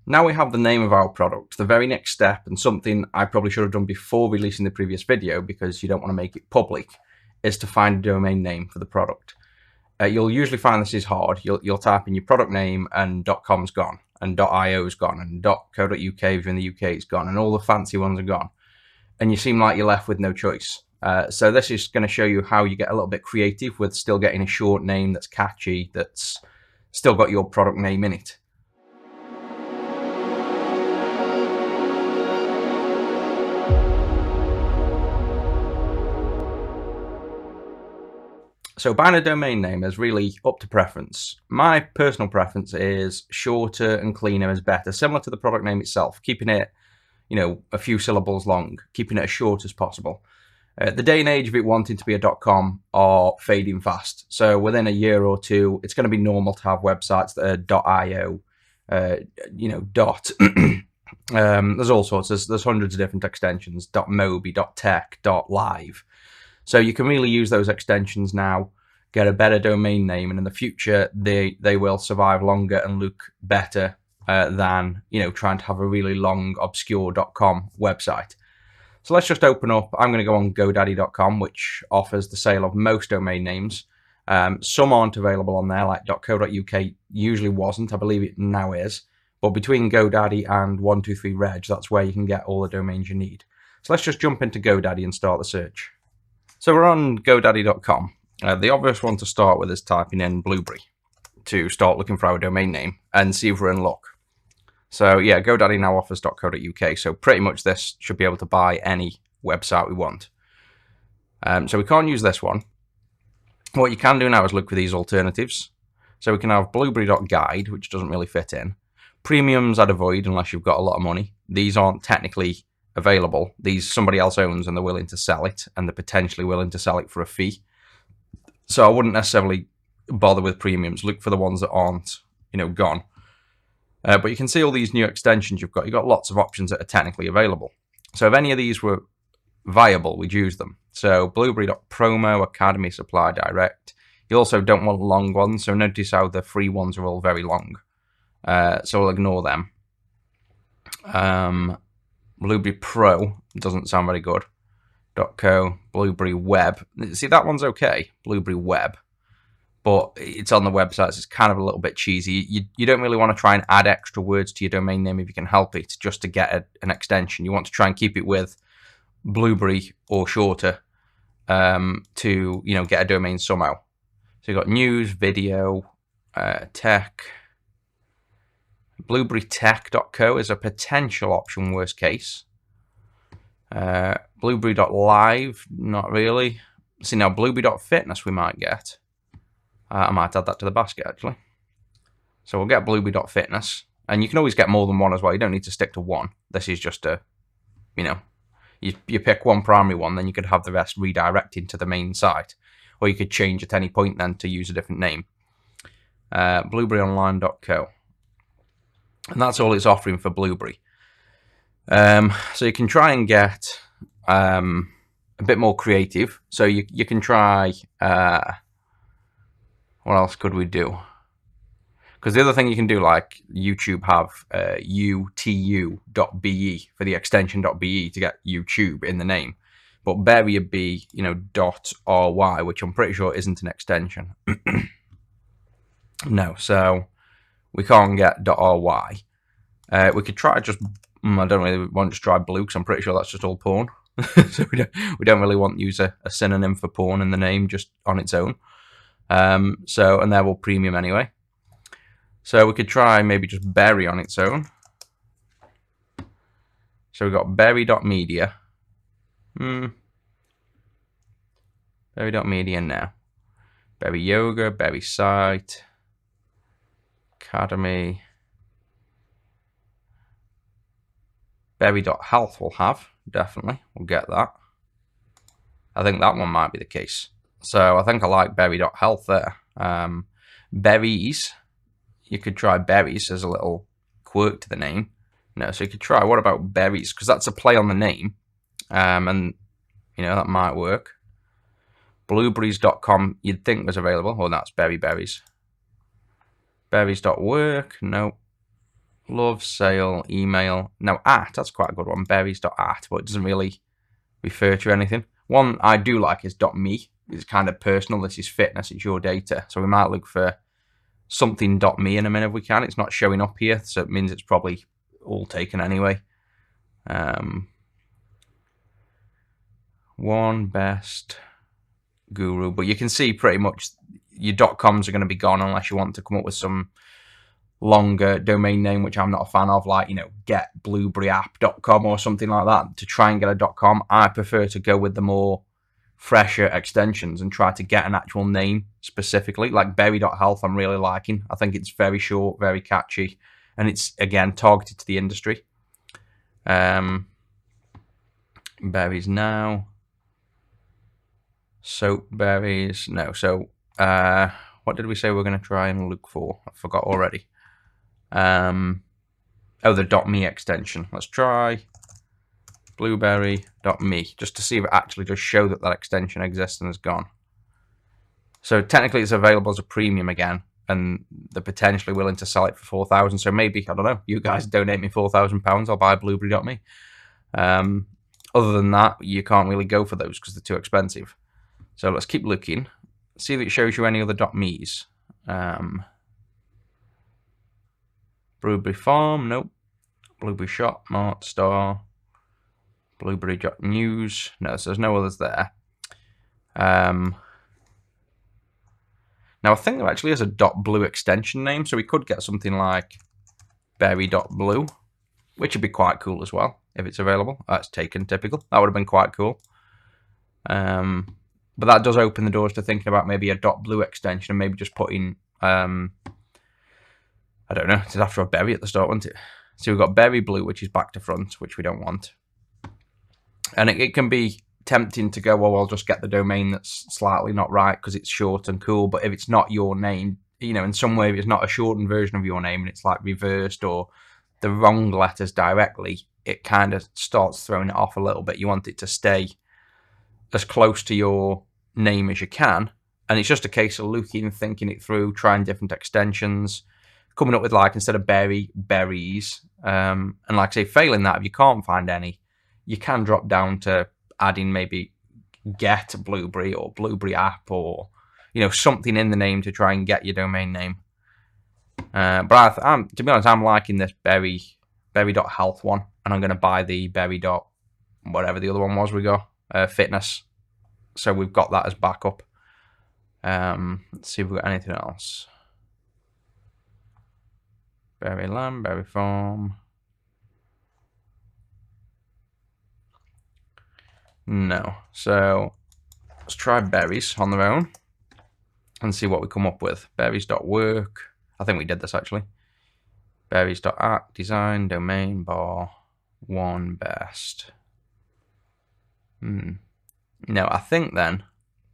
Now we have the name of our product. The very next step, and something I probably should have done before releasing the previous video because you don't want to make it public, is to find a domain name for the product. You'll usually find this is hard. You'll type in your product name and .com's gone, and .io's gone, and .co.uk if you're in the UK is gone, and all the fancy ones are gone. And you seem like you're left with no choice. So this is going to show you how you get a little bit creative with still getting a short name that's catchy, that's still got your product name in it. So buying a domain name is really up to preference. My personal preference is shorter and cleaner is better, similar to the product name itself, keeping it, a few syllables long, keeping it as short as possible. The day and age of it wanting to be a .com are fading fast. So within a year or two, it's going to be normal to have websites that are .io, dot. There's all sorts. There's hundreds of different extensions. .mobi, .tech, .live. So you can really use those extensions now, get a better domain name, and in the future they will survive longer and look better than trying to have a really long obscure .com website. So let's just open up. I'm going to go on GoDaddy.com, which offers the sale of most domain names. Some aren't available on there, like .co.uk usually wasn't. I believe it now is. But between GoDaddy and 123reg, that's where you can get all the domains you need. So let's just jump into GoDaddy and start the search. So we're on GoDaddy.com. The obvious one to start with is typing in Blueberry to start looking for our domain name and see if we're in luck. So yeah, GoDaddy now offers .co.uk, so pretty much this should be able to buy any website we want. So we can't use this one. What you can do now is look for these alternatives. So we can have blueberry.guide, which doesn't really fit in. Premiums I'd avoid unless you've got a lot of money. These aren't technically available. These somebody else owns and they're willing to sell it, and they're potentially willing to sell it for a fee. So I wouldn't necessarily bother with premiums. Look for the ones that aren't, gone. But you can see all these new extensions you've got lots of options that are technically available. So if any of these were viable, we'd use them. So blueberry.promo, Academy, Supply Direct. You also don't want long ones, so notice how the free ones are all very long. So we'll ignore them. Blueberry Pro doesn't sound very good. .co, Blueberry Web. See, that one's okay, Blueberry Web. But it's on the website, so it's kind of a little bit cheesy. You don't really want to try and add extra words to your domain name if you can help it, just to get an extension. You want to try and keep it with Blueberry or shorter to get a domain somehow. So you've got news, video, tech. BlueberryTech.co is a potential option, worst case. Blueberry.live, not really. See, now Blueberry.fitness we might get. I might add that to the basket, actually. So we'll get Blueberry.fitness. And you can always get more than one as well. You don't need to stick to one. This is just a, you pick one primary one, then you could have the rest redirected to the main site. Or you could change at any point then to use a different name. BlueberryOnline.co. And that's all it's offering for Blueberry. So you can try and get a bit more creative. So you can try... what else could we do? Because the other thing you can do, like YouTube have utu.be for the extension .be to get YouTube in the name. But Berry would be, .ry, which I'm pretty sure isn't an extension. No, so we can't get .ry. We could try just... I don't really want to try blue because I'm pretty sure that's just all porn. So we don't really want to use a synonym for porn in the name just on its own. And they're all premium anyway. So we could try maybe just Berry on its own. So we've got berry.media. Berry.media now. Berry Yoga, Berry Site, Academy. Berry.health we'll have, definitely. We'll get that. I think that one might be the case. So I think I like berry.health there. Berries. You could try berries as a little quirk to the name. No, so you could try, what about berries? Because that's a play on the name. And, that might work. Blueberries.com you'd think was available. Oh, that's berries. Berries.work. Nope. Love, sale, email. Now, that's quite a good one. Berries.at, but it doesn't really refer to anything. One I do like is .me. It's kind of personal. This is fitness. It's your data. So we might look for something .me in a minute if we can. It's not showing up here, so it means it's probably all taken anyway. One best guru, but you can see pretty much your .coms are going to be gone unless you want to come up with some longer domain name, which I'm not a fan of, like, getblueberryapp.com or something like that to try and get a .com. I prefer to go with the more fresher extensions and try to get an actual name specifically, like berry.health. I'm really liking. I think it's very short, very catchy, and it's, again, targeted to the industry. Berries now. Soap berries. No. So what did we say we're going to try and look for? I forgot already. Oh, the .me extension. Let's try blueberry.me just to see if it actually does show that extension exists and is gone. So technically it's available as a premium again, and they're potentially willing to sell it for 4,000. So maybe, I don't know, you guys donate me £4,000, I'll buy blueberry.me. Other than that, you can't really go for those because they're too expensive. So let's keep looking. See if it shows you any other .me's. Blueberry Farm, nope. Blueberry Shop, Mart Star, Blueberry.news. No, so there's no others there. Now I think there actually is a .blue extension name, so we could get something like berry.blue, which would be quite cool as well if it's available. That's taken, typical. That would have been quite cool. But that does open the doors to thinking about maybe a .blue extension and maybe just putting, I don't know, it'd have to have berry at the start, wouldn't it? So we've got berry blue, which is back to front, which we don't want. And it can be tempting to go, well, I'll just get the domain that's slightly not right because it's short and cool. But if it's not your name, in some way, if it's not a shortened version of your name and it's like reversed or the wrong letters directly, it kind of starts throwing it off a little bit. You want it to stay as close to your name as you can. And it's just a case of looking, thinking it through, trying different extensions, coming up with, like, instead of berry, berries. And like I say, failing that, if you can't find any, you can drop down to adding maybe get blueberry or blueberry app or, something in the name to try and get your domain name. But to be honest, I'm liking this berry.health one, and I'm going to buy the berry. Whatever the other one was we got, fitness. So we've got that as backup. Let's see if we've got anything else. Berry Lamb, Berry Farm. No. So let's try berries on their own and see what we come up with. Berries.work. I think we did this actually. Berries.at, design, domain, bar, one best. No, I think then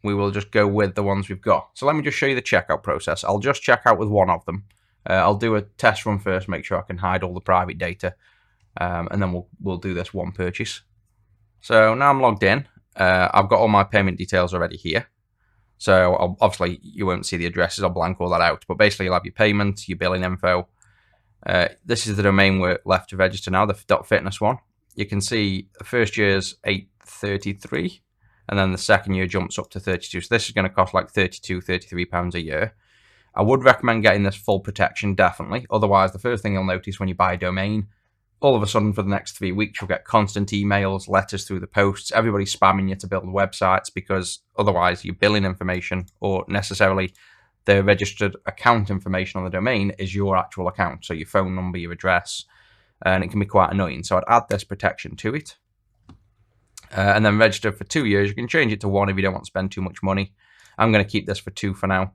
we will just go with the ones we've got. So let me just show you the checkout process. I'll just check out with one of them. I'll do a test run first, make sure I can hide all the private data, and then we'll do this one purchase. So now I'm logged in. I've got all my payment details already here. So obviously you won't see the addresses. I'll blank all that out. But basically you'll have your payment, your billing info. This is the domain we're left to register now, the .fitness one. You can see the first year's $8.33, and then the second year jumps up to 32. So this is going to cost like £33 a year. I would recommend getting this full protection, definitely. Otherwise, the first thing you'll notice when you buy a domain, all of a sudden for the next 3 weeks, you'll get constant emails, letters through the posts, everybody spamming you to build websites, because otherwise your billing information or necessarily the registered account information on the domain is your actual account. So your phone number, your address, and it can be quite annoying. So I'd add this protection to it. And then register for 2 years. You can change it to 1 if you don't want to spend too much money. I'm going to keep this for 2 for now.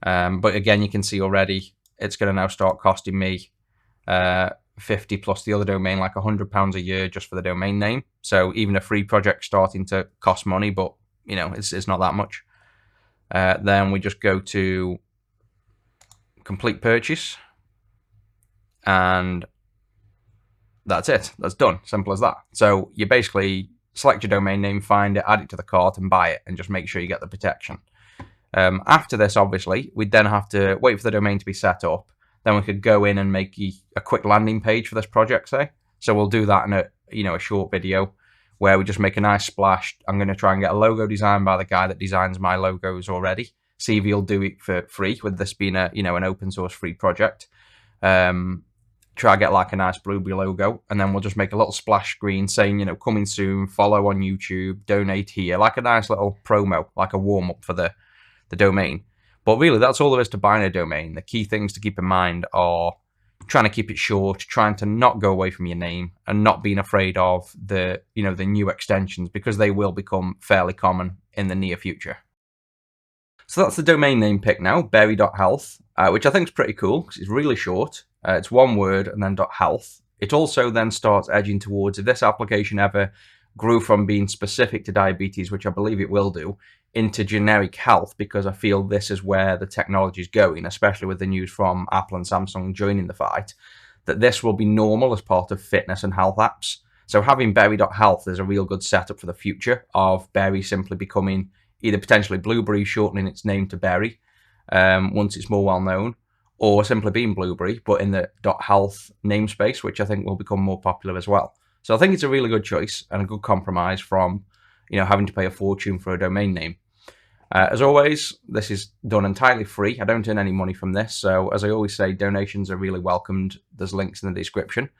But again, you can see already it's going to now start costing me 50 plus the other domain, like £100 a year just for the domain name. So even a free project starting to cost money, but it's not that much. Then we just go to complete purchase, and that's it. That's done. Simple as that. So you basically select your domain name, find it, add it to the cart, and buy it, and just make sure you get the protection. After this, obviously, we then have to wait for the domain to be set up. then we could go in and make a quick landing page for this project, say. So we'll do that in a short video where we just make a nice splash. I'm going to try and get a logo designed by the guy that designs my logos already. See if he'll do it for free, with this being an open source free project. Try to get like a nice Blueberry logo, and then we'll just make a little splash screen saying, coming soon, follow on YouTube, donate here, like a nice little promo, like a warm up for the domain. But really, that's all there is to buying a domain. The key things to keep in mind are trying to keep it short, trying to not go away from your name, and not being afraid of the new extensions, because they will become fairly common in the near future. So that's the domain name pick now, berry.health, which I think is pretty cool because it's really short. It's one word and then .health. It also then starts edging towards, if this application ever grew from being specific to diabetes, which I believe it will do, into generic health, because I feel this is where the technology is going, especially with the news from Apple and Samsung joining the fight, that this will be normal as part of fitness and health apps. So having berry.health is a real good setup for the future of Berry simply becoming either potentially Blueberry, shortening its name to Berry once it's more well known, or simply being Blueberry, but in the .health namespace, which I think will become more popular as well. So I think it's a really good choice and a good compromise from having to pay a fortune for a domain name. As always, this is done entirely free. I don't earn any money from this, so as I always say, donations are really welcomed. There's links in the description.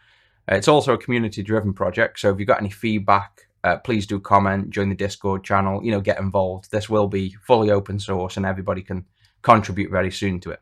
It's also a community-driven project, so if you've got any feedback, please do comment, join the Discord channel, get involved. This will be fully open source and everybody can contribute very soon to it.